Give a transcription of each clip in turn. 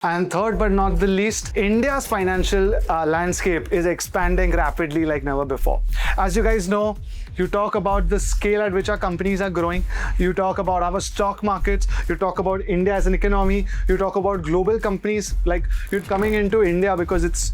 And third but not the least, India's financial landscape is expanding rapidly like never before. As you guys know, you talk about the scale at which our companies are growing, you talk about our stock markets, you talk about India as an economy, you talk about global companies like you're coming into India because it's,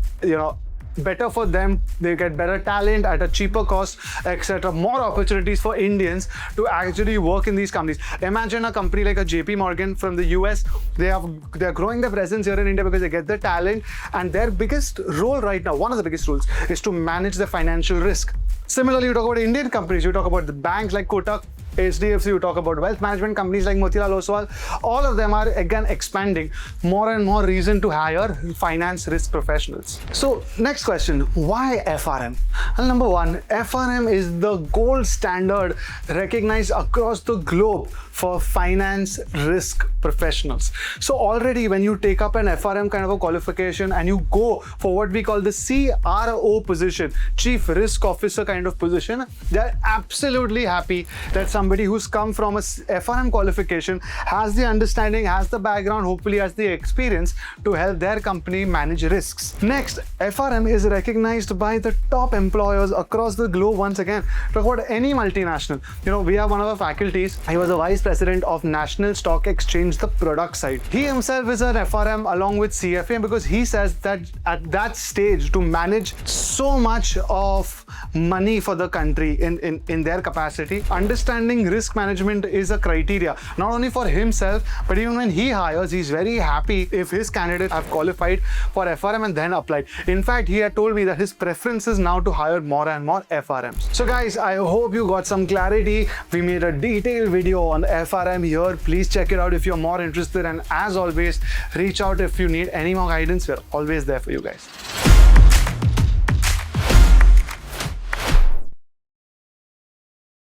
better for them, they get better talent at a cheaper cost, etc. More opportunities for Indians to actually work in these companies. Imagine a company like a JP Morgan from the US, they're growing their presence here in India because they get the talent, and their biggest role right now, one of the biggest roles, is to manage the financial risk. Similarly, you talk about Indian companies, you talk about the banks like Kotak, HDFC, you talk about wealth management companies like Motilal Oswal, all of them are again expanding. More and more reason to hire finance risk professionals. So next question, why FRM? Well, number one, FRM is the gold standard recognized across the globe for finance risk professionals. So already when you take up an FRM kind of a qualification and you go for what we call the CRO position, Chief Risk Officer kind of position, they're absolutely happy that somebody who's come from a FRM qualification has the understanding, has the background, hopefully has the experience to help their company manage risks. Next, FRM is recognized by the top employers across the globe. Once again, talk about any multinational. We have one of our faculties, he was a vice president of National Stock Exchange, the product side. He himself is an FRM along with CFA because he says that at that stage to manage so much of money for the country in their capacity, understanding risk management is a criteria, not only for himself, but even when he hires, he's very happy if his candidates have qualified for FRM and then applied. In fact, he had told me that his preference is now to hire more and more FRMs. So guys, I hope you got some clarity. We made a detailed video on FRM here. Please check it out if you're more interested, and as always, reach out if you need any more guidance. We're always there for you guys.